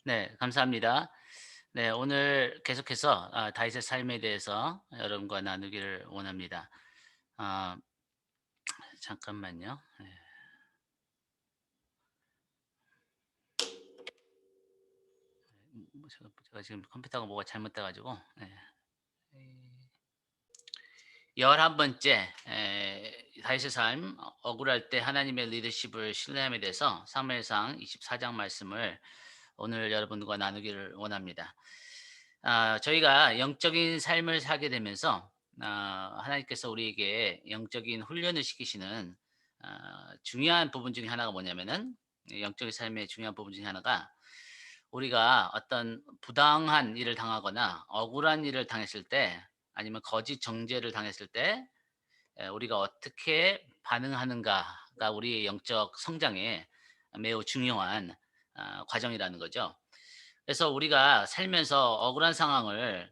네, 감사합니다. 네, 오늘 계속해서 다윗의 삶에 대해서 여러분과 나누기를 원합니다. 아, 잠깐만요. 네. 제가 지금 컴퓨터가 뭐가 잘못돼 가지고 네. 11번째 다윗의 삶 억울할 때 하나님의 리더십을 신뢰함에 대해서 사무엘상 24장 말씀을 오늘 여러분과 나누기를 원합니다. 저희가 영적인 삶을 살게 되면서 하나님께서 우리에게 영적인 훈련을 시키시는 중요한 부분 중에 하나가 뭐냐면은 영적인 삶의 중요한 부분 중에 하나가 우리가 어떤 부당한 일을 당하거나 억울한 일을 당했을 때 아니면 거짓 정죄를 당했을 때 우리가 어떻게 반응하는가가 우리의 영적 성장에 매우 중요한 과정이라는 거죠. 그래서 우리가 살면서 억울한 상황을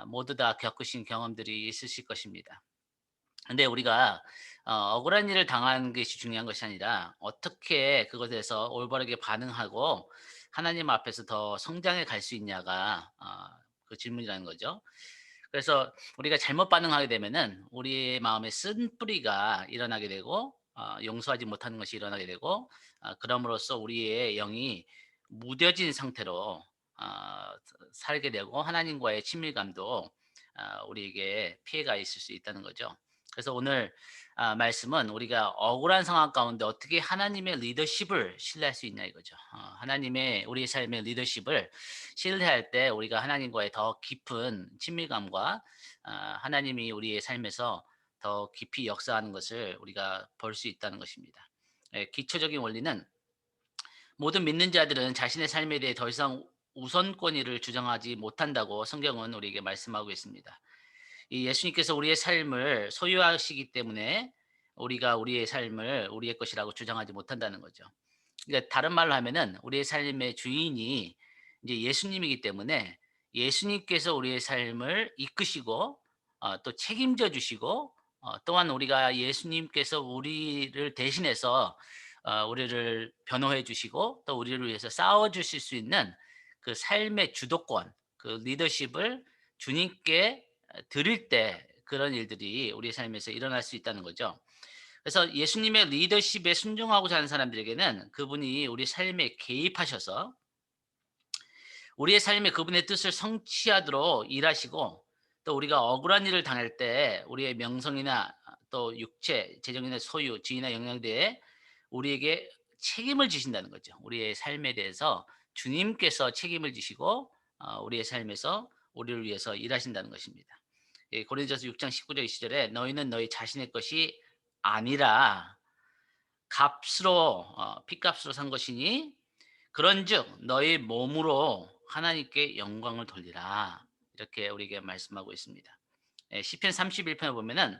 모두 다 겪으신 경험들이 있으실 것입니다. 근데 우리가 억울한 일을 당한 것이 중요한 것이 아니라 어떻게 그것에 대해서 올바르게 반응하고 하나님 앞에서 더 성장해 갈 수 있냐가 그 질문이라는 거죠. 그래서 우리가 잘못 반응하게 되면은 우리의 마음에 쓴뿌리가 일어나게 되고 용서하지 못하는 것이 일어나게 되고 그럼으로써 우리의 영이 무뎌진 상태로 살게 되고 하나님과의 친밀감도 우리에게 피해가 있을 수 있다는 거죠. 그래서 오늘 말씀은 우리가 억울한 상황 가운데 어떻게 하나님의 리더십을 신뢰할 수 있냐 이거죠. 하나님의 우리의 삶의 리더십을 신뢰할 때 우리가 하나님과의 더 깊은 친밀감과 하나님이 우리의 삶에서 더 깊이 역사하는 것을 우리가 볼 수 있다는 것입니다. 예, 기초적인 원리는 모든 믿는 자들은 자신의 삶에 대해 더 이상 우선권위를 주장하지 못한다고 성경은 우리에게 말씀하고 있습니다. 이 예수님께서 우리의 삶을 소유하시기 때문에 우리가 우리의 삶을 우리의 것이라고 주장하지 못한다는 거죠. 그러니까 다른 말로 하면은 우리의 삶의 주인이 이제 예수님이기 때문에 예수님께서 우리의 삶을 이끄시고 또 책임져 주시고 또한 우리가 예수님께서 우리를 대신해서 우리를 변호해 주시고 또 우리를 위해서 싸워 주실 수 있는 그 삶의 주도권, 그 리더십을 주님께 드릴 때 그런 일들이 우리 삶에서 일어날 수 있다는 거죠. 그래서 예수님의 리더십에 순종하고자 하는 사람들에게는 그분이 우리 삶에 개입하셔서 우리의 삶에 그분의 뜻을 성취하도록 일하시고 또 우리가 억울한 일을 당할 때 우리의 명성이나 또 육체, 재정이나 소유, 지위나 영향대에 우리에게 책임을 지신다는 거죠. 우리의 삶에 대해서 주님께서 책임을 지시고 우리의 삶에서 우리를 위해서 일하신다는 것입니다. 예, 고린도전서 6장 19절 20절에 너희는 너희 자신의 것이 아니라 값으로 핏값으로 산 것이니 그런즉 너희 몸으로 하나님께 영광을 돌리라. 이렇게 우리에게 말씀하고 있습니다. 예, 시편 31편에 보면은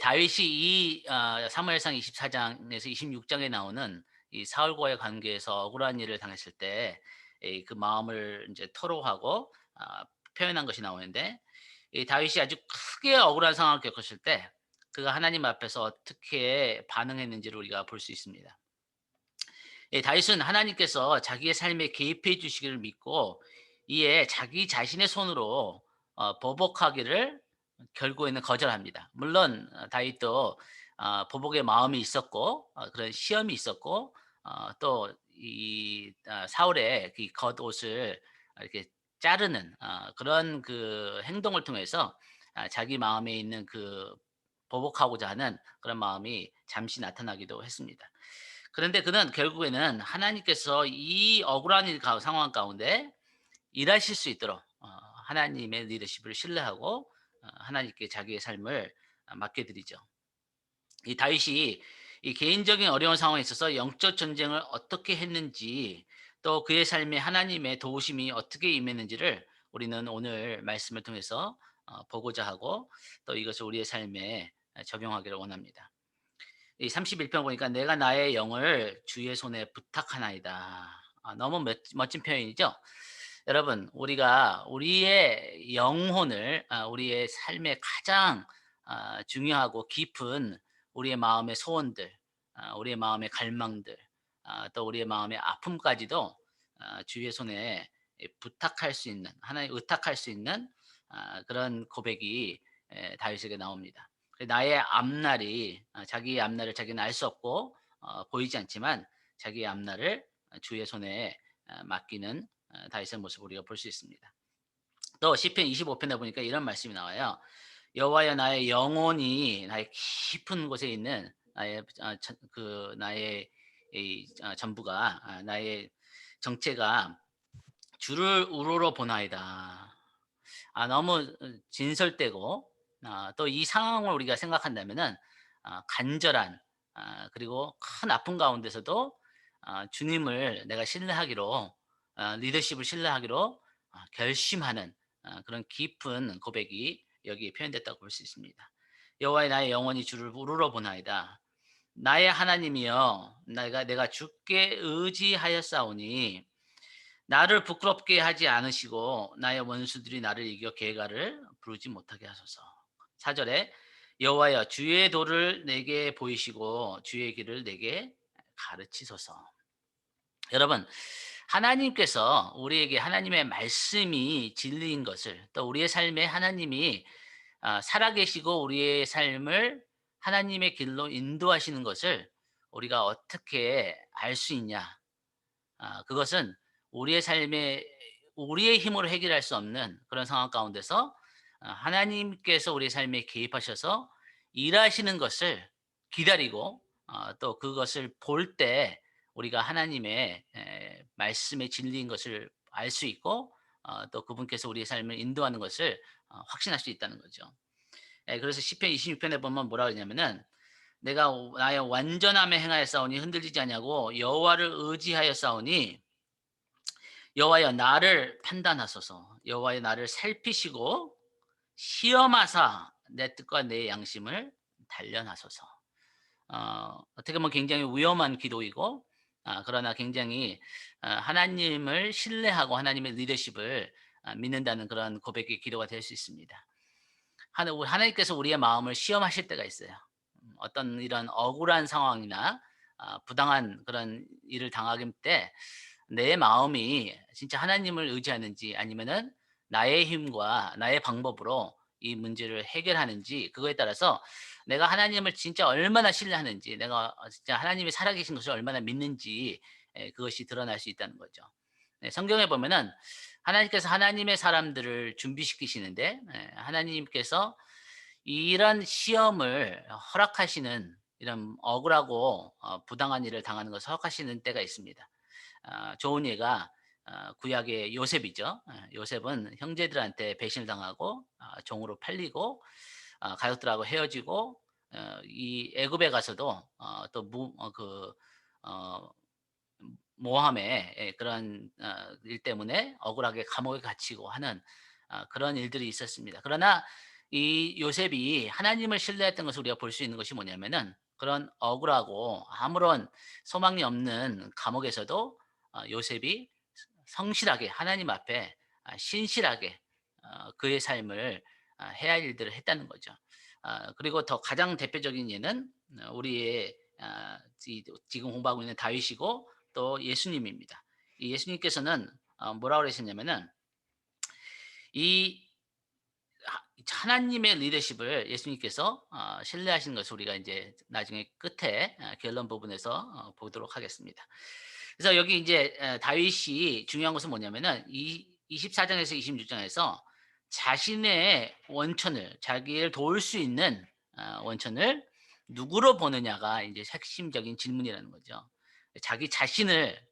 다윗이 이 사무엘상 24장에서 26장에 나오는 이 사울과의 관계에서 억울한 일을 당했을 때 그 마음을 이제 토로하고 표현한 것이 나오는데 이 다윗이 아주 크게 억울한 상황을 겪었을 때 그가 하나님 앞에서 어떻게 반응했는지를 우리가 볼 수 있습니다. 다윗은 하나님께서 자기의 삶에 개입해 주시기를 믿고 이에 자기 자신의 손으로 보복하기를 결국에는 거절합니다. 물론 다윗도 보복의 마음이 있었고 그런 시험이 있었고 또 이 사울의 그 겉옷을 이렇게 자르는 그런 그 행동을 통해서 자기 마음에 있는 그 보복하고자 하는 그런 마음이 잠시 나타나기도 했습니다. 그런데 그는 결국에는 하나님께서 이 억울한 상황 가운데 일하실 수 있도록 하나님의 리더십을 신뢰하고 하나님께 자기의 삶을 맡겨 드리죠. 이 다윗이 이 개인적인 어려운 상황에 있어서 영적 전쟁을 어떻게 했는지 또 그의 삶에 하나님의 도우심이 어떻게 임했는지를 우리는 오늘 말씀을 통해서 보고자 하고 또 이것을 우리의 삶에 적용하기를 원합니다. 이 31편 보니까 "내가 나의 영을 주의 손에 부탁하나이다." 너무 멋진 표현이죠. 여러분 우리가 우리의 영혼을 우리의 삶의 가장 중요하고 깊은 우리의 마음의 소원들 우리의 마음의 갈망들 또 우리의 마음의 아픔까지도 주의 손에 부탁할 수 있는, 하나님 의탁할 수 있는 그런 고백이 다윗에게 나옵니다. 나의 앞날이, 자기의 앞날을 자기는 알 수 없고 보이지 않지만 자기의 앞날을 주의 손에 맡기는 다윗의 모습을 우리가 볼 수 있습니다. 또 시편 25편에 보니까 이런 말씀이 나와요. 여호와여, 나의 영혼이 나의 깊은 곳에 있는 나의 전부가, 나의 정체가 주를 우러러 보나이다. 너무 진설되고, 또 이 상황을 우리가 생각한다면은 간절한, 그리고 큰 아픔 가운데서도 주님을 내가 신뢰하기로, 리더십을 신뢰하기로 결심하는 그런 깊은 고백이 여기에 표현됐다고 볼 수 있습니다. 여호와의 나의 영혼이 주를 우러러 보나이다. 나의 하나님이여, 내가 주께 의지하였사오니 나를 부끄럽게 하지 않으시고 나의 원수들이 나를 이겨 계가를 부르지 못하게 하소서. 4절에 여호와여, 주의 도를 내게 보이시고 주의 길을 내게 가르치소서. 여러분, 하나님께서 우리에게 하나님의 말씀이 진리인 것을, 또 우리의 삶에 하나님이 살아계시고 우리의 삶을 하나님의 길로 인도하시는 것을 우리가 어떻게 알 수 있냐? 그것은 우리의 삶에 우리의 힘으로 해결할 수 없는 그런 상황 가운데서 하나님께서 우리의 삶에 개입하셔서 일하시는 것을 기다리고, 또 그것을 볼 때 우리가 하나님의 말씀의 진리인 것을 알 수 있고, 또 그분께서 우리의 삶을 인도하는 것을 확신할 수 있다는 거죠. 그래서 시편 26편에 보면 뭐라 그러냐면은 내가 나의 완전함에 행하였사오니 흔들리지 아니하고 여호와를 의지하였사오니 여호와여, 나를 판단하소서. 여호와여, 나를 살피시고 시험하사 내 뜻과 내 양심을 단련하소서. 어떻게 보면 굉장히 위험한 기도이고, 그러나 굉장히 하나님을 신뢰하고 하나님의 리더십을 믿는다는 그런 고백의 기도가 될 수 있습니다. 하나님께서 우리의 마음을 시험하실 때가 있어요. 어떤 이런 억울한 상황이나 부당한 그런 일을 당하기 때 내 마음이 진짜 하나님을 의지하는지 아니면은 나의 힘과 나의 방법으로 이 문제를 해결하는지, 그거에 따라서 내가 하나님을 진짜 얼마나 신뢰하는지, 내가 진짜 하나님이 살아계신 것을 얼마나 믿는지, 그것이 드러날 수 있다는 거죠. 네, 성경에 보면은 하나님께서 하나님의 사람들을 준비시키시는데, 하나님께서 이런 시험을 허락하시는, 이런 억울하고 부당한 일을 당하는 것을 허락하시는 때가 있습니다. 좋은 예가 구약의 요셉이죠. 요셉은 형제들한테 배신을 당하고 종으로 팔리고 가족들하고 헤어지고, 이 애굽에 가서도 또그 모함의 그런 일 때문에 억울하게 감옥에 갇히고 하는 그런 일들이 있었습니다. 그러나 이 요셉이 하나님을 신뢰했던 것을 우리가 볼 수 있는 것이 뭐냐면은, 그런 억울하고 아무런 소망이 없는 감옥에서도 요셉이 성실하게 하나님 앞에 신실하게 그의 삶을 해야 할 일들을 했다는 거죠. 그리고 더 가장 대표적인 예는 우리의 지금 공부하고 있는 다윗이고 또 예수님입니다. 이 예수님께서는 뭐라고 그러셨냐면은, 이 하나님의 리더십을 예수님께서 신뢰하시는 것을 우리가 이제 나중에 끝에 결론 부분에서 보도록 하겠습니다. 그래서 여기 이제 다윗이 중요한 것은 뭐냐면은 이 24장에서 26장에서 자신의 원천을, 자기를 도울 수 있는 원천을 누구로 보느냐가 이제 핵심적인 질문이라는 거죠. 자기 자신을,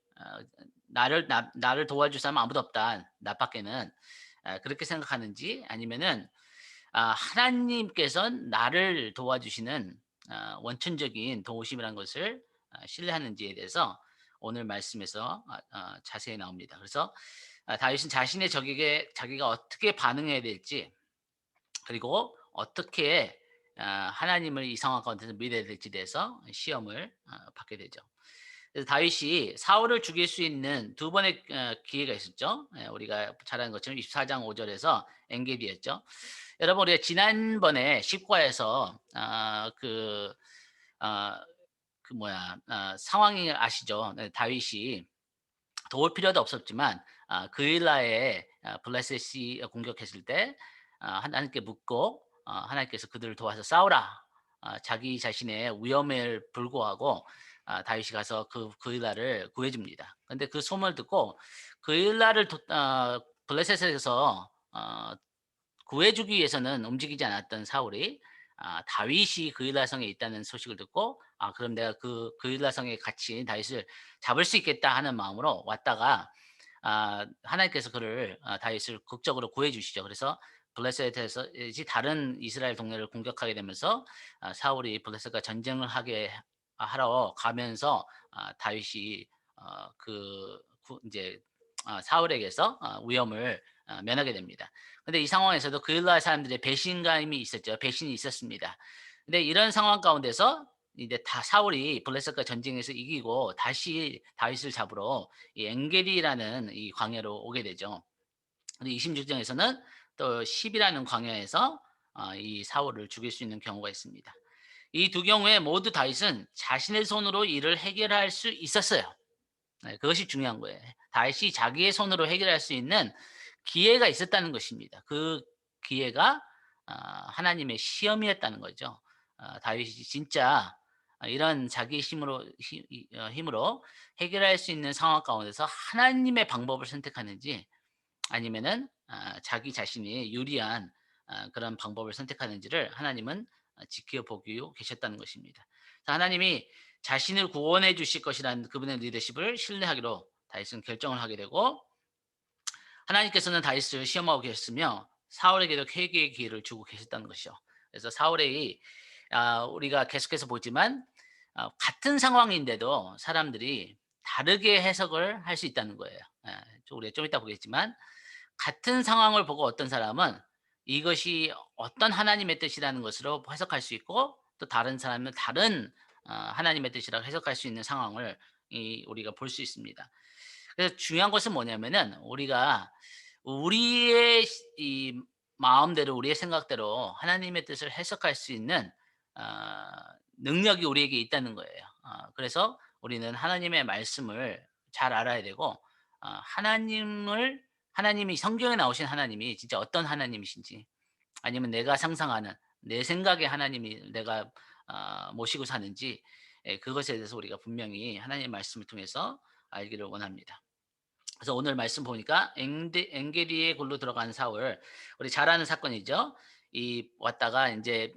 나를 도와줄 사람은 아무도 없다, 나 밖에는, 그렇게 생각하는지, 아니면은 하나님께서 나를 도와주시는 원천적인 도우심이라는 것을 신뢰하는지에 대해서 오늘 말씀에서 자세히 나옵니다. 그래서 다윗은 자신의 적에게 자기가 어떻게 반응해야 될지, 그리고 어떻게 하나님을 이 상황 가운데서 믿어야 될지에 대해서 시험을 받게 되죠. 그래서 다윗이 사울을 죽일 수 있는 두 번의 기회가 있었죠. 우리가 잘 아는 것처럼 24장 5절에서 엔게디였죠. 여러분, 우리가 지난번에 10과에서 상황이 아시죠? 네, 다윗이 도울 필요도 없었지만 그일라에 블레셋이 공격했을 때 하나님께 묻고 하나님께서 그들을 도와서 싸우라. 자기 자신의 위험을 불구하고 다윗이 가서 그일라를 구해 줍니다. 근데 그 소문을 듣고 그일라를 블레셋에서 구해 주기 위해서는 움직이지 않았던 사울이 다윗이 그일라 성에 있다는 소식을 듣고 그럼 내가 그일라 성에 같이 다윗을 잡을 수 있겠다 하는 마음으로 왔다가 하나님께서 그를 다윗을 극적으로 구해 주시죠. 그래서 블레셋에서 이 다른 이스라엘 동네를 공격하게 되면서 사울이 블레셋과 전쟁을 하게 하러 가면서 다윗이 이제 사울에게서 위험을 면하게 됩니다. 근데 이 상황에서도 그일라 사람들의 배신감이 있었죠. 배신이 있었습니다. 근데 이런 상황 가운데서 이제 다 사울이 블레셋과 전쟁에서 이기고 다시 다윗을 잡으러 이 엔게디라는 이 광야로 오게 되죠. 근데 26장에서는 또 10이라는 광야에서 이 사울을 죽일 수 있는 경우가 있습니다. 이 두 경우에 모두 다윗은 자신의 손으로 일을 해결할 수 있었어요. 네, 그것이 중요한 거예요. 다윗이 자기의 손으로 해결할 수 있는 기회가 있었다는 것입니다. 그 기회가 하나님의 시험이었다는 거죠. 다윗이 진짜 이런 자기 힘으로 해결할 수 있는 상황 가운데서 하나님의 방법을 선택하는지 아니면은 자기 자신이 유리한 그런 방법을 선택하는지를 하나님은 지켜보고 계셨다는 것입니다. 하나님이 자신을 구원해 주실 것이라는 그분의 리더십을 신뢰하기로 다윗은 결정을 하게 되고 하나님께서는 다윗을 시험하고 계셨으며 사울에게도 회개의 기회를 주고 계셨다는 것이죠. 그래서 사울의 우리가 계속해서 보지만 같은 상황인데도 사람들이 다르게 해석을 할 수 있다는 거예요. 우리가 좀 이따 보겠지만 같은 상황을 보고 어떤 사람은 이것이 어떤 하나님의 뜻이라는 것으로 해석할 수 있고 또 다른 사람은 다른 하나님의 뜻이라고 해석할 수 있는 상황을 우리가 볼 수 있습니다. 그래서 중요한 것은 뭐냐면은 우리가 우리의 이 마음대로 우리의 생각대로 하나님의 뜻을 해석할 수 있는 아 능력이 우리에게 있다는 거예요. 그래서 우리는 하나님의 말씀을 잘 알아야 되고 하나님이 성경에 나오신 하나님이 진짜 어떤 하나님이신지 아니면 내가 상상하는 내 생각의 하나님이 내가 모시고 사는지 그것에 대해서 우리가 분명히 하나님의 말씀을 통해서 알기를 원합니다. 그래서 오늘 말씀 보니까 엔게디의 굴로 들어간 사울 우리 잘 아는 사건이죠. 이 왔다가 이제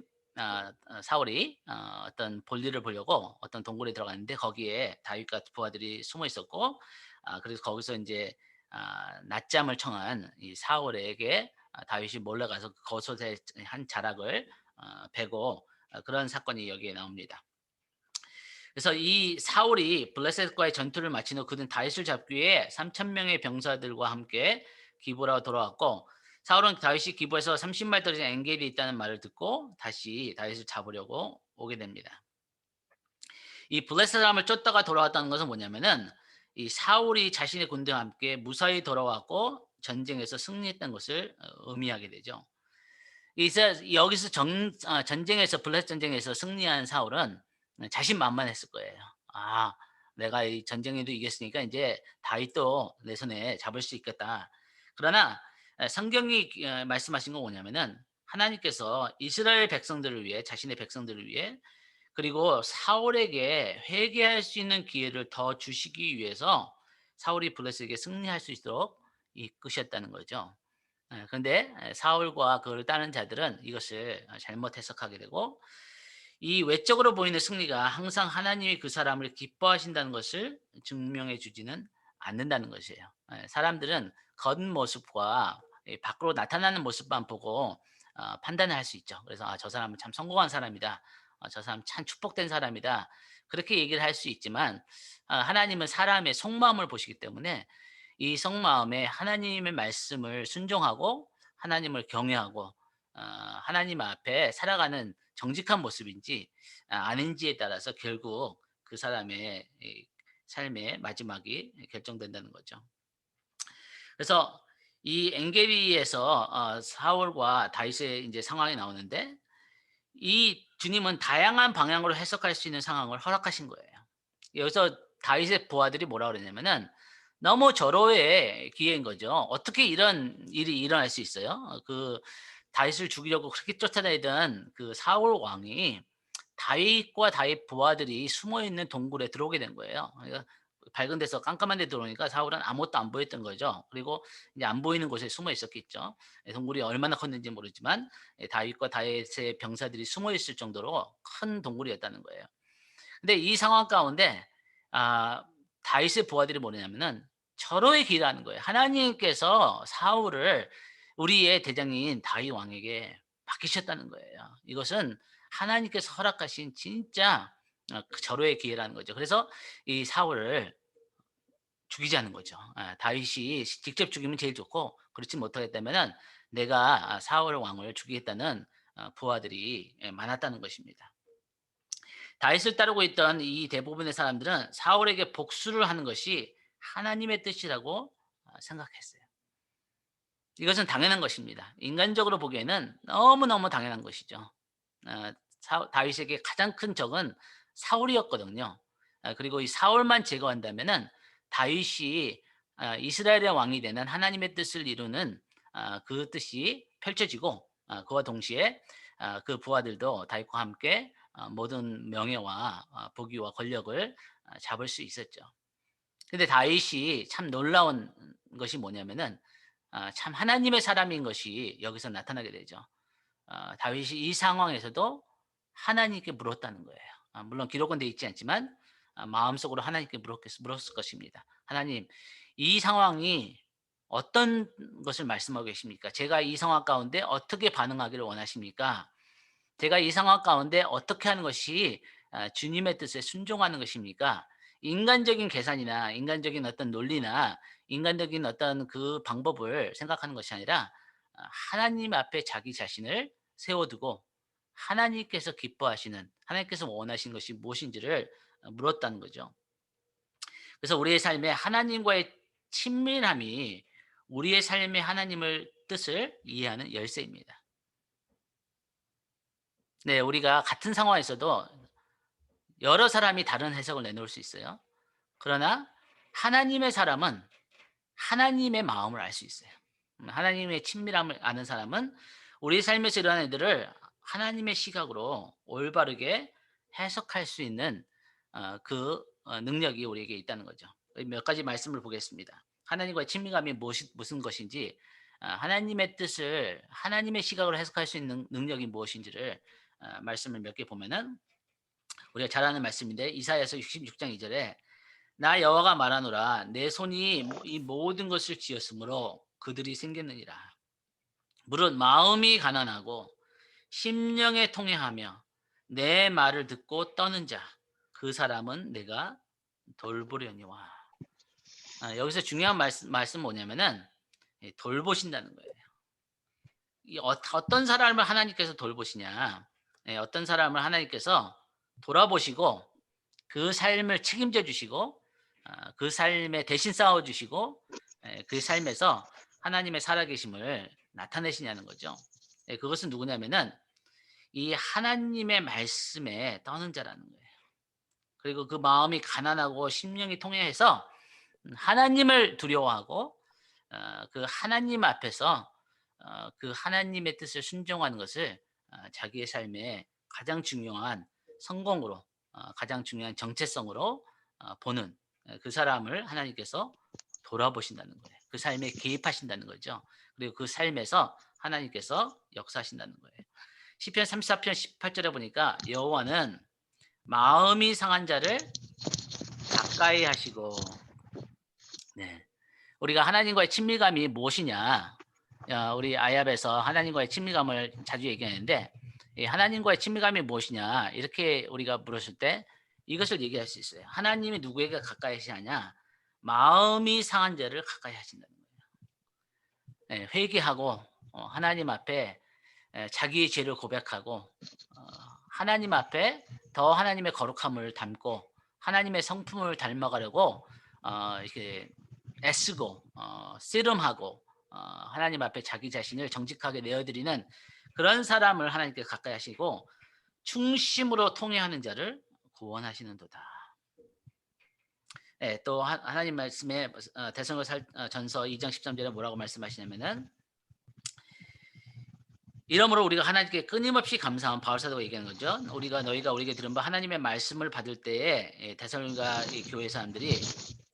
사울이 어떤 볼일을 보려고 어떤 동굴에 들어갔는데 거기에 다윗과 부하들이 숨어 있었고 그래서 거기서 이제 낮잠을 청한 이 사울에게 다윗이 몰려가서 겉옷의 한 자락을 베고 그런 사건이 여기에 나옵니다. 그래서 이 사울이 블레셋과의 전투를 마친 후 그는 다윗을 잡기 위해 3천 명의 병사들과 함께 기브라로 돌아왔고 사울은 다윗이 기브에서 30마일 떨어진 엔겔이 있다는 말을 듣고 다시 다윗을 잡으려고 오게 됩니다. 이 블레셋 사람을 쫓다가 돌아왔다는 것은 뭐냐면은 이 사울이 자신의 군대와 함께 무사히 돌아왔고 전쟁에서 승리했다는 것을 의미하게 되죠. 여기서 전쟁에서 블레셋 전쟁에서 승리한 사울은 자신만만했을 거예요. '아 내가 이 전쟁에도 이겼으니까 인제 다윗도 내 손에 잡을 수 있겠다.' 그러나 성경이 말씀하신 건 뭐냐면은 하나님께서 이스라엘 백성들을 위해 자신의 백성들을 위해 그리고 사울에게 회개할 수 있는 기회를 더 주시기 위해서 사울이 블레셋에게 승리할 수 있도록 이끄셨다는 거죠. 그런데 사울과 그를 따르는 자들은 이것을 잘못 해석하게 되고 이 외적으로 보이는 승리가 항상 하나님이 그 사람을 기뻐하신다는 것을 증명해 주지는 않는다는 것이에요. 사람들은 겉모습과 밖으로 나타나는 모습만 보고 판단을 할 수 있죠. 그래서 '저 사람은 참 성공한 사람이다. 저 사람 참 축복된 사람이다.' 그렇게 얘기를 할 수 있지만 하나님은 사람의 속마음을 보시기 때문에 이 속마음에 하나님의 말씀을 순종하고 하나님을 경외하고 하나님 앞에 살아가는 정직한 모습인지 아닌지에 따라서 결국 그 사람의 이 삶의 마지막이 결정된다는 거죠. 그래서 이 엔게리에서 사울과 다윗의 이제 상황이 나오는데 이 주님은 다양한 방향으로 해석할 수 있는 상황을 허락하신 거예요. 여기서 다윗의 부하들이 뭐라 그러냐면은 너무 절호의 기회인 거죠. 어떻게 이런 일이 일어날 수 있어요? 다윗을 죽이려고 그렇게 쫓아다니던 그 사울 왕이 다윗과 다윗 부하들이 숨어 있는 동굴에 들어오게 된 거예요. 그러니까 밝은 데서 깜깜한 데 들어오니까 사울은 아무것도 안 보였던 거죠. 그리고 이제 안 보이는 곳에 숨어 있었겠죠. 예, 동굴이 얼마나 컸는지 모르지만 다윗과 다윗의 병사들이 숨어 있을 정도로 큰 동굴이었다는 거예요. 근데 이 상황 가운데 아 다윗의 부하들이 뭐냐면은 절호의 기라는 거예요. 하나님께서 사울을 우리의 대장인 다윗 왕에게 맡기셨다는 거예요. 이것은 하나님께서 허락하신 진짜 그 절호의 기회라는 거죠. 그래서 이 사울을 죽이자는 거죠. 다윗이 직접 죽이면 제일 좋고 그렇지 못하겠다면은 내가 사울 왕을 죽이겠다는 부하들이 많았다는 것입니다. 다윗을 따르고 있던 이 대부분의 사람들은 사울에게 복수를 하는 것이 하나님의 뜻이라고 생각했어요. 이것은 당연한 것입니다. 인간적으로 보기에는 너무너무 당연한 것이죠. 어 다윗에게 가장 큰 적은 사울이었거든요. 그리고 이 사울만 제거한다면은 다윗이 이스라엘의 왕이 되는 하나님의 뜻을 이루는 그 뜻이 펼쳐지고 그와 동시에 그 부하들도 다윗과 함께 모든 명예와 부귀와 권력을 잡을 수 있었죠. 근데 다윗이 참 놀라운 것이 뭐냐면은 참 하나님의 사람인 것이 여기서 나타나게 되죠. 다윗이 이 상황에서도 하나님께 물었다는 거예요. 물론 기록은 되어 있지 않지만 마음속으로 하나님께 물었을 것입니다. 하나님, 이 상황이 어떤 것을 말씀하고 계십니까? 제가 이 상황 가운데 어떻게 반응하기를 원하십니까? 제가 이 상황 가운데 어떻게 하는 것이 주님의 뜻에 순종하는 것입니까? 인간적인 계산이나 인간적인 어떤 논리나 인간적인 어떤 그 방법을 생각하는 것이 아니라 하나님 앞에 자기 자신을 세워두고 하나님께서 기뻐하시는 하나님께서 원하시는 것이 무엇인지를 물었다는 거죠. 그래서 우리의 삶에 하나님과의 친밀함이 우리의 삶의 하나님을 뜻을 이해하는 열쇠입니다. 네, 우리가 같은 상황에서도 여러 사람이 다른 해석을 내놓을 수 있어요. 그러나 하나님의 사람은 하나님의 마음을 알 수 있어요. 하나님의 친밀함을 아는 사람은 우리 삶에서 일어나는 일들을 하나님의 시각으로 올바르게 해석할 수 있는 능력이 우리에게 있다는 거죠. 몇 가지 말씀을 보겠습니다. 하나님과의 친밀감이 무슨 것인지, 하나님의 뜻을 하나님의 시각으로 해석할 수 있는 능력이 무엇인지를 말씀을 몇 개 보면은 우리가 잘 아는 말씀인데 이사야서 66장 2 절에 "나 여호와가 말하노라 내 손이 이 모든 것을 지었으므로 그들이 생겼느니라. 무릇 마음이 가난하고 심령에 통회하며 내 말을 듣고 떠는 자 그 사람은 내가 돌보려니와." 여기서 중요한 말씀 뭐냐면은 돌보신다는 거예요. 이 어떤 사람을 하나님께서 돌보시냐. 어떤 사람을 하나님께서 돌아보시고 그 삶을 책임져 주시고 그 삶에 대신 싸워 주시고 그 삶에서 하나님의 살아계심을 나타내시냐는 거죠. 그것은 누구냐면은 이 하나님의 말씀에 떠는 자라는 거예요. 그리고 그 마음이 가난하고 심령이 통해서 하나님을 두려워하고 그 하나님 앞에서 그 하나님의 뜻을 순종하는 것을 자기의 삶의 가장 중요한 성공으로 가장 중요한 정체성으로 보는 그 사람을 하나님께서 돌아보신다는 거예요. 그 삶에 개입하신다는 거죠. 그리고 그 삶에서 하나님께서 역사하신다는 거예요. 시편 34편 18절에 보니까 여호와는 마음이 상한 자를 가까이 하시고 네. 우리가 하나님과의 친밀감이 무엇이냐? 우리 아이앱에서 하나님과의 친밀감을 자주 얘기하는데 이 하나님과의 친밀감이 무엇이냐? 이렇게 우리가 물었을 때 이것을 얘기할 수 있어요. 하나님이 누구에게 가까이 하시느냐? 마음이 상한 자를 가까이 하신다는 거예요. 예, 회개하고 하나님 앞에 자기의 죄를 고백하고 어 하나님 앞에 더 하나님의 거룩함을 담고 하나님의 성품을 닮아가려고 이렇게 애쓰고 씨름하고 하나님 앞에 자기 자신을 정직하게 내어 드리는 그런 사람을 하나님께 가까이 하시고 충심으로 통회하는 자를 구원하시는도다. 예, 또 하나님 말씀에 전서 2장 13절에 뭐라고 말씀하시냐면은 이러므로 우리가 하나님께 끊임없이 감사한 바울 사도가 얘기하는 거죠. 우리가 너희가 우리에게 들은 바 하나님의 말씀을 받을 때에 데살로니가 이 교회 사람들이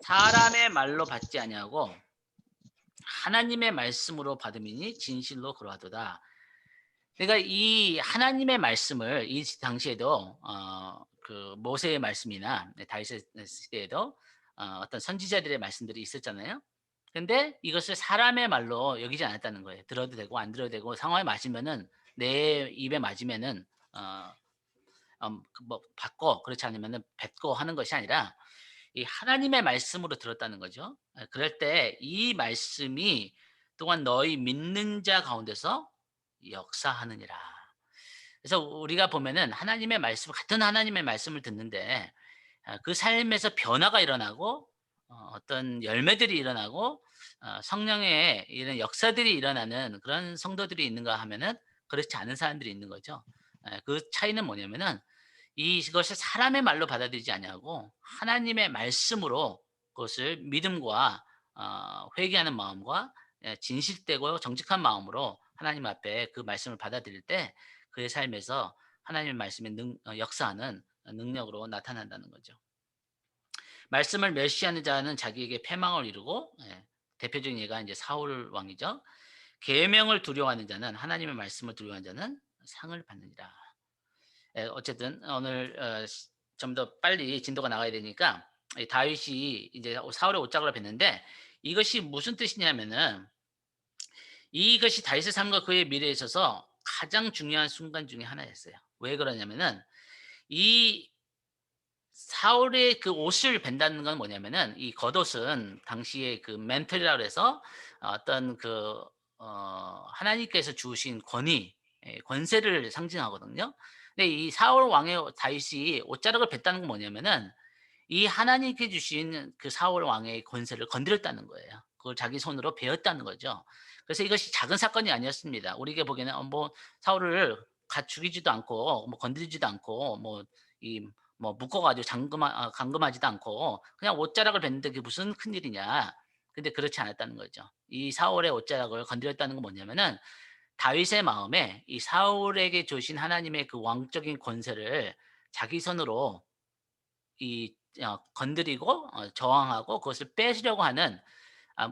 사람의 말로 받지 아니하고 하나님의 말씀으로 받음이니 진실로 그러하도다. 그러니까 이 하나님의 말씀을 이 당시에도 그 모세의 말씀이나 다윗의 시대에도 어떤 선지자들의 말씀들이 있었잖아요. 근데 이것을 사람의 말로 여기지 않았다는 거예요. 들어도 되고 안 들어도 되고 상황에 맞으면은 내 입에 맞으면은 어 뭐 받고 그렇지 않으면은 뱉고 하는 것이 아니라 이 하나님의 말씀으로 들었다는 거죠. 그럴 때 이 말씀이 또한 너희 믿는 자 가운데서 역사하느니라. 그래서 우리가 보면은 하나님의 말씀 같은 하나님의 말씀을 듣는데 그 삶에서 변화가 일어나고 어떤 열매들이 일어나고 성령의 이런 역사들이 일어나는 그런 성도들이 있는가 하면은 그렇지 않은 사람들이 있는 거죠. 그 차이는 뭐냐면은 이것을 사람의 말로 받아들이지 아니하고 하나님의 말씀으로 그것을 믿음과 회개하는 마음과 진실되고 정직한 마음으로 하나님 앞에 그 말씀을 받아들일 때 그의 삶에서 하나님의 말씀의 역사하는 능력으로 나타난다는 거죠. 말씀을 멸시하는 자는 자기에게 패망을 이루고 대표적인 예가 이제 사울 왕이죠. 계명을 두려워하는 자는 하나님의 말씀을 두려워하는 자는 상을 받느니라. 어쨌든 오늘 좀 더 빨리 진도가 나가야 되니까 이 다윗이 이제 사울의 옷장을 뱉는데 이것이 무슨 뜻이냐면은 이것이 다윗의 삶과 그의 미래에 있어서 가장 중요한 순간 중에 하나였어요. 왜 그러냐면은 이 사울의 그 옷을 벤다는 건 뭐냐면은 이 겉옷은 당시에 그 멘틀이라고 해서 어떤 그 하나님께서 주신 권위, 권세를 상징하거든요. 근데 이 사울 왕의 다윗이 옷자락을 뱉다는 건 뭐냐면은 이 하나님께 주신 그 사울 왕의 권세를 건드렸다는 거예요. 그걸 자기 손으로 베었다는 거죠. 그래서 이것이 작은 사건이 아니었습니다. 우리가 보기에는 뭐 사울을 죽이지도 않고 뭐 건드리지도 않고 뭐 이 뭐 묶어 가지고 감금하지도 않고 그냥 옷자락을 뱉는데 그게 무슨 큰일이냐. 근데 그렇지 않았다는 거죠. 이 사울의 옷자락을 건드렸다는 건 뭐냐면은 다윗의 마음에 이 사울에게 주신 하나님의 그 왕적인 권세를 자기 손으로 건드리고 저항하고 그것을 뺏으려고 하는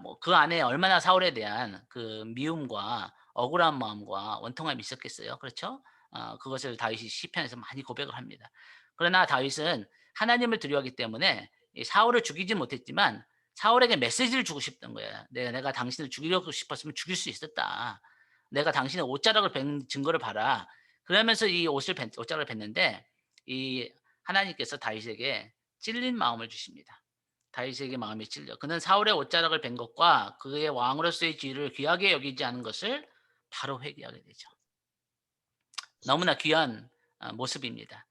뭐 그 안에 얼마나 사울에 대한 그 미움과 억울한 마음과 원통함이 있었겠어요. 그렇죠? 그것을 다윗이 시편에서 많이 고백을 합니다. 그러나 다윗은 하나님을 두려워하기 때문에 이 사울을 죽이지 못했지만 사울에게 메시지를 주고 싶던 거예요. "내가 당신을 죽이려고 싶었으면 죽일 수 있었다. 내가 당신의 옷자락을 벤 증거를 봐라." 그러면서 이 옷자락을 뱉는데 이 하나님께서 다윗에게 찔린 마음을 주십니다. 다윗에게 마음이 찔려 그는 사울의 옷자락을 벤 것과 그의 왕으로서의 지위를 귀하게 여기지 않은 것을 바로 회개하게 되죠. 너무나 귀한 모습입니다.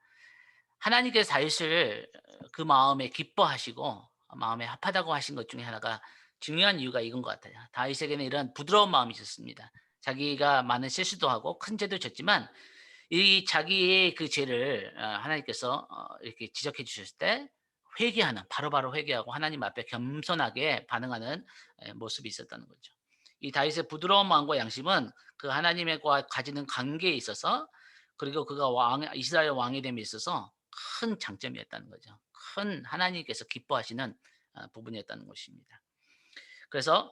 하나님께서 다윗을 그 마음에 기뻐하시고 마음에 합하다고 하신 것 중에 하나가 중요한 이유가 이건 것 같아요. 다윗에게는 이런 부드러운 마음이 있었습니다. 자기가 많은 실수도 하고 큰 죄도 졌지만 이 자기의 그 죄를 하나님께서 이렇게 지적해 주셨을 때 회개하는 바로바로 회개하고 하나님 앞에 겸손하게 반응하는 모습이 있었다는 거죠. 이 다윗의 부드러운 마음과 양심은 그 하나님과 가지는 관계에 있어서 그리고 그가 이스라엘 왕이 됨에 있어서 큰 장점이었다는 거죠. 큰 하나님께서 기뻐하시는 부분이었다는 것입니다. 그래서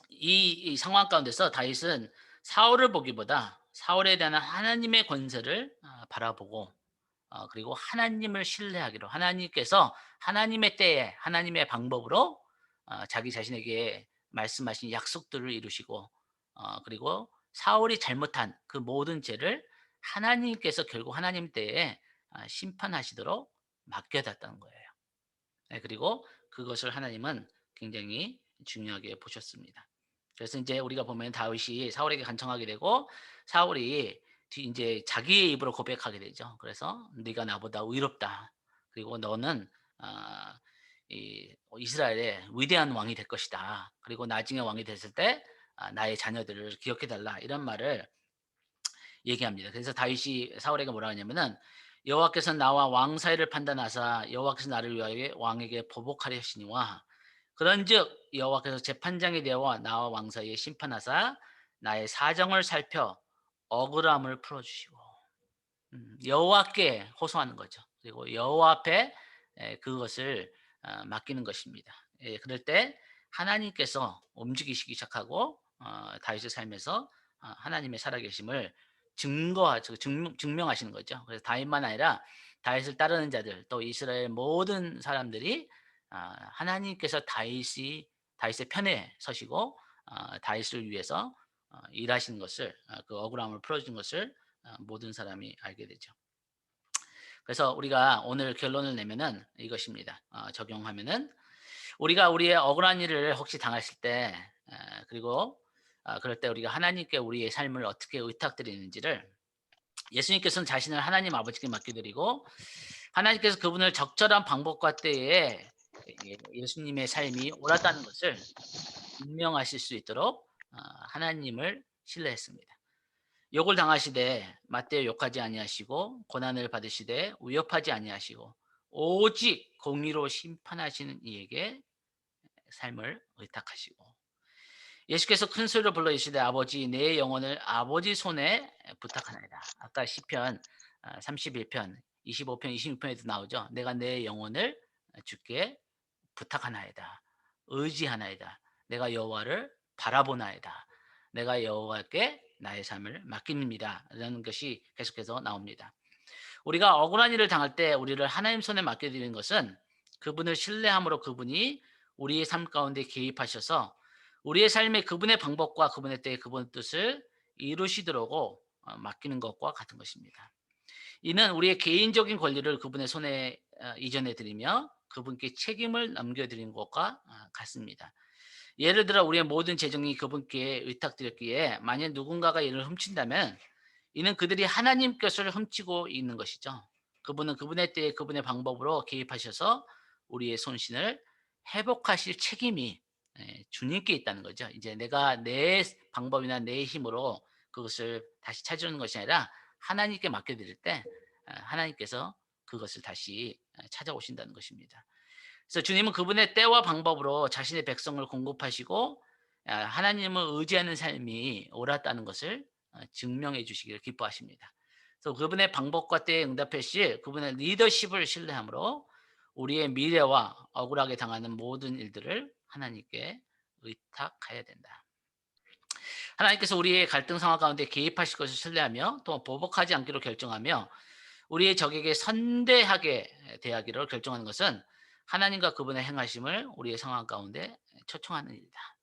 이 상황 가운데서 다윗은 사울을 보기보다 사울에 대한 하나님의 권세를 바라보고 그리고 하나님을 신뢰하기로 하나님께서 하나님의 때에 하나님의 방법으로 자기 자신에게 말씀하신 약속들을 이루시고 그리고 사울이 잘못한 그 모든 죄를 하나님께서 결국 하나님 때에 심판하시도록 맡겨놨다는 거예요. 네, 그리고 그것을 하나님은 굉장히 중요하게 보셨습니다. 그래서 이제 우리가 보면 다윗이 사울에게 간청하게 되고 사울이 이제 자기의 입으로 고백하게 되죠. 그래서 네가 나보다 의롭다. 그리고 너는 아, 이 이스라엘의 위대한 왕이 될 것이다. 그리고 나중에 왕이 됐을 때 나의 자녀들을 기억해 달라. 이런 말을 얘기합니다. 그래서 다윗이 사울에게 뭐라 하냐면은 여호와께서 나와 왕 사이를 판단하사 여호와께서 나를 위하여 왕에게 보복하려 하시니와 그런즉 여호와께서 재판장이 되어 나와 왕 사이에 심판하사 나의 사정을 살펴 억울함을 풀어 주시고 여호와께 호소하는 거죠. 그리고 여호와 앞에 그것을 맡기는 것입니다. 예, 그럴 때 하나님께서 움직이시기 시작하고 다윗의 삶에서 하나님의 살아계심을 증명하시는 거죠. 그래서 다윗만 아니라 다윗을 따르는 자들 또 이스라엘 모든 사람들이 하나님께서 다윗의 편에 서시고 다윗을 위해서 일하시는 것을 그 억울함을 풀어준 것을 모든 사람이 알게 되죠. 그래서 우리가 오늘 결론을 내면은 이것입니다. 적용하면은 우리가 우리의 억울한 일을 혹시 당했을 때 그리고 그럴 때 우리가 하나님께 우리의 삶을 어떻게 의탁드리는지를 예수님께서는 자신을 하나님 아버지께 맡겨드리고 하나님께서 그분을 적절한 방법과 때에 예수님의 삶이 옳았다는 것을 증명하실 수 있도록 하나님을 신뢰했습니다. 욕을 당하시되 맞대어 욕하지 아니하시고 고난을 받으시되 위협하지 아니하시고 오직 공의로 심판하시는 이에게 삶을 의탁하시고 예수께서 큰 소리로 불러 이르시되 아버지 내 영혼을 아버지 손에 부탁하나이다. 아까 시편 31편 25편 26편에도 나오죠. 내가 내 영혼을 주께 부탁하나이다. 의지하나이다. 내가 여호와를 바라보나이다. 내가 여호와께 나의 삶을 맡깁니다. 라는 것이 계속해서 나옵니다. 우리가 억울한 일을 당할 때 우리를 하나님 손에 맡겨드리는 것은 그분을 신뢰함으로 그분이 우리의 삶 가운데 개입하셔서 우리의 삶에 그분의 방법과 그분의 때에 그분의 뜻을 이루시도록 맡기는 것과 같은 것입니다. 이는 우리의 개인적인 권리를 그분의 손에 이전해 드리며 그분께 책임을 넘겨 드리는 것과 같습니다. 예를 들어 우리의 모든 재정이 그분께 의탁드렸기에 만약 누군가가 이를 훔친다면 이는 그들이 하나님 것을 훔치고 있는 것이죠. 그분은 그분의 때에 그분의 방법으로 개입하셔서 우리의 손신을 회복하실 책임이 주님께 있다는 거죠. 이제 내가 내 방법이나 내 힘으로 그것을 다시 찾으는 것이 아니라 하나님께 맡겨드릴 때 하나님께서 그것을 다시 찾아오신다는 것입니다. 그래서 주님은 그분의 때와 방법으로 자신의 백성을 공급하시고 하나님을 의지하는 삶이 옳았다는 것을 증명해 주시기를 기뻐하십니다. 그래서 그분의 방법과 때에 응답하실 그분의 리더십을 신뢰함으로 우리의 미래와 억울하게 당하는 모든 일들을 하나님께 의탁해야 된다. 하나님께서 우리의 갈등 상황 가운데 개입하실 것을 신뢰하며 또 보복하지 않기로 결정하며 우리의 적에게 선대하게 대하기로 결정하는 것은 하나님과 그분의 행하심을 우리의 상황 가운데 초청하는 일이다.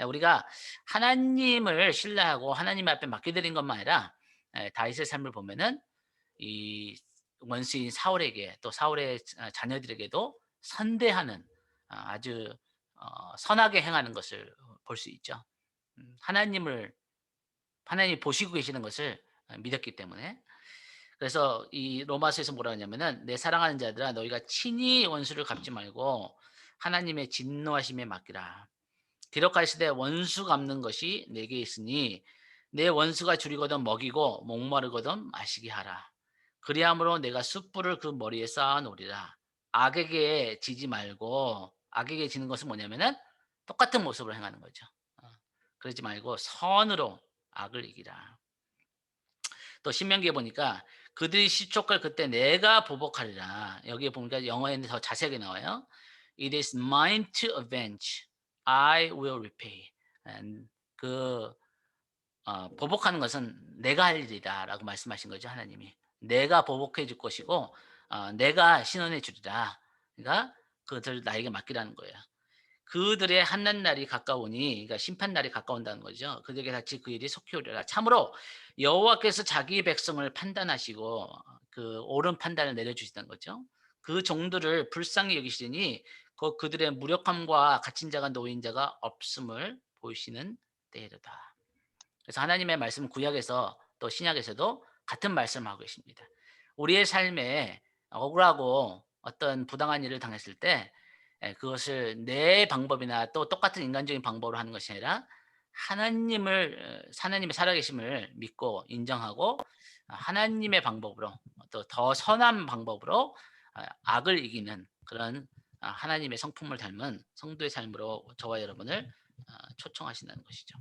우리가 하나님을 신뢰하고 하나님 앞에 맡겨드린 것만 아니라 다윗의 삶을 보면은 이 원수인 사울에게 또 사울의 자녀들에게도 선대하는 아주 선하게 행하는 것을 볼 수 있죠. 하나님이 보시고 계시는 것을 믿었기 때문에 그래서 이 로마서에서 뭐라 하냐면은 "내 사랑하는 자들아 너희가 친히 원수를 갚지 말고 하나님의 진노하심에 맡기라. 기록하시되 원수 갚는 것이 내게 있으니 내 원수가 줄이거든 먹이고 목마르거든 마시게 하라. 그리함으로 내가 숯불을 그 머리에 쌓아 놓으리라." 악에게 지지 말고 악에게 지는 것은 뭐냐면은 똑같은 모습으로 행하는 거죠. 어. 그러지 말고 선으로 악을 이기라. 또 신명기에 보니까 그들이 시촉할 그때 내가 보복하리라. 여기에 보니까 영어에는 더 자세하게 나와요. It is mine to avenge. I will repay. And 그 보복하는 것은 내가 할 일이다라고 말씀하신 거죠 하나님이. 내가 보복해 줄 것이고 내가 신원해 주리라. 그러니까 그것을 나에게 맡기라는 거예요. 그들의 한낱 날이 가까우니 그러니까 심판 날이 가까운다는 거죠. 그들에게 닥칠 그 일이 속히 오리라. 참으로 여호와께서 자기 백성을 판단하시고 그 옳은 판단을 내려 주신다는 거죠. 그 종들을 불쌍히 여기시니 그들의 무력함과 갇힌 자가 노인 자가 없음을 보이시는 때이로다. 그래서 하나님의 말씀은 구약에서 또 신약에서도 같은 말씀을 하고 계십니다. 우리의 삶에 억울하고 어떤 부당한 일을 당했을 때 그것을 내 방법이나 또 똑같은 인간적인 방법으로 하는 것이 아니라 하나님의 살아계심을 믿고 인정하고 하나님의 방법으로 또 더 선한 방법으로 악을 이기는 그런 하나님의 성품을 닮은 성도의 삶으로 저와 여러분을 초청하신다는 것이죠.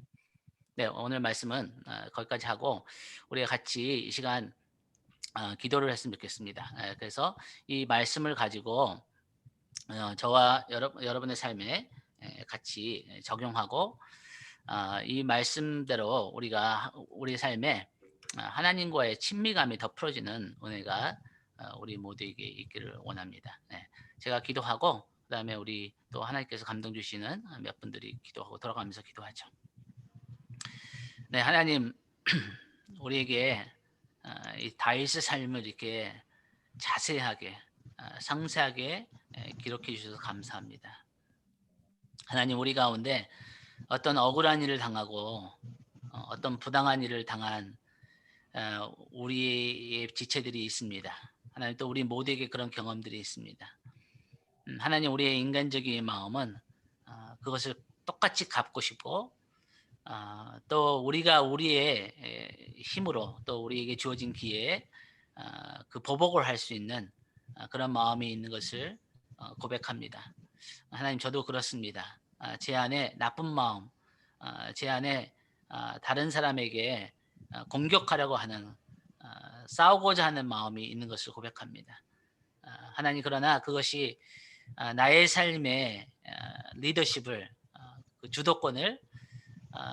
네, 오늘 말씀은 거기까지 하고 우리가 같이 이 시간 기도를 했으면 좋겠습니다. 그래서 이 말씀을 가지고 저와 여러분의 삶에 같이 적용하고 이 말씀대로 우리가 우리 삶에 하나님과의 친밀감이 더 풀어지는 은혜가 우리 모두에게 있기를 원합니다. 네. 제가 기도하고 그다음에 우리 또 하나님께서 감동 주시는 몇 분들이 기도하고 돌아가면서 기도하죠. 네, 하나님 우리에게 이 다윗의 삶을 이렇게 자세하게 상세하게 기록해 주셔서 감사합니다. 하나님 우리 가운데 어떤 억울한 일을 당하고 어떤 부당한 일을 당한 우리의 지체들이 있습니다. 하나님 또 우리 모두에게 그런 경험들이 있습니다. 하나님 우리의 인간적인 마음은 그것을 똑같이 갚고 싶고 또 우리가 우리의 힘으로 또 우리에게 주어진 기회에 그 보복을 할 수 있는 그런 마음이 있는 것을 고백합니다. 하나님 저도 그렇습니다. 제 안에 나쁜 마음, 제 안에 다른 사람에게 공격하려고 하는 싸우고자 하는 마음이 있는 것을 고백합니다. 하나님 그러나 그것이 나의 삶의 리더십을 그 주도권을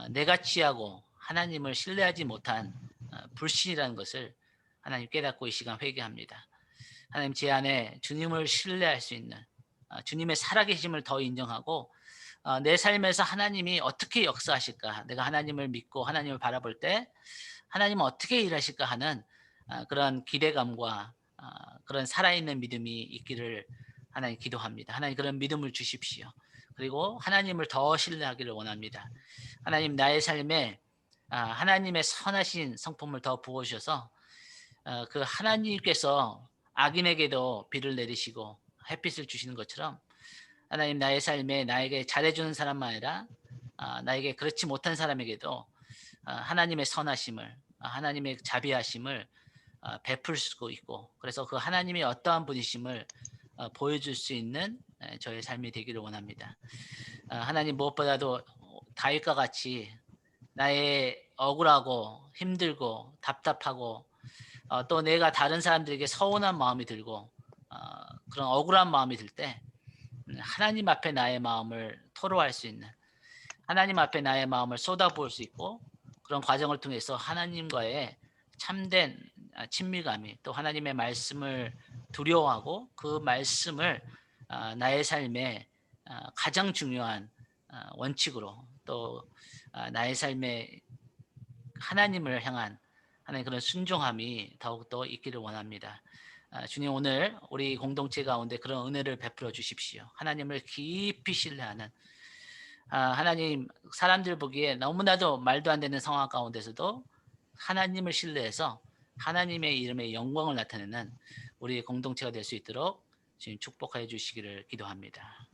내가 취하고 하나님을 신뢰하지 못한 불신이라는 것을 하나님 깨닫고 이 시간 회개합니다. 하나님 제 안에 주님을 신뢰할 수 있는 주님의 살아계심을 더 인정하고 내 삶에서 하나님이 어떻게 역사하실까 내가 하나님을 믿고 하나님을 바라볼 때 하나님은 어떻게 일하실까 하는 그런 기대감과 그런 살아있는 믿음이 있기를 하나님 기도합니다. 하나님 그런 믿음을 주십시오. 그리고 하나님을 더 신뢰하기를 원합니다. 하나님 나의 삶에 하나님의 선하신 성품을 더 부어주셔서 그 하나님께서 악인에게도 비를 내리시고 햇빛을 주시는 것처럼 하나님 나의 삶에 나에게 잘해주는 사람만 아니라 나에게 그렇지 못한 사람에게도 하나님의 선하심을 하나님의 자비하심을 베풀 수 있고 그래서 그 하나님이 어떠한 분이심을 보여줄 수 있는 저의 삶이 되기를 원합니다. 하나님 무엇보다도 다윗과 같이 나의 억울하고 힘들고 답답하고 또 내가 다른 사람들에게 서운한 마음이 들고 그런 억울한 마음이 들 때 하나님 앞에 나의 마음을 토로할 수 있는 하나님 앞에 나의 마음을 쏟아부을 수 있고 그런 과정을 통해서 하나님과의 참된 친밀감이 또 하나님의 말씀을 두려워하고 그 말씀을 나의 삶에 가장 중요한 원칙으로 또 나의 삶에 하나님을 향한 하나님 그런 순종함이 더욱더 있기를 원합니다. 주님 오늘 우리 공동체 가운데 그런 은혜를 베풀어 주십시오. 하나님을 깊이 신뢰하는 하나님 사람들 보기에 너무나도 말도 안 되는 상황 가운데서도 하나님을 신뢰해서 하나님의 이름의 영광을 나타내는 우리 공동체가 될 수 있도록 주님 축복하여 주시기를 기도합니다.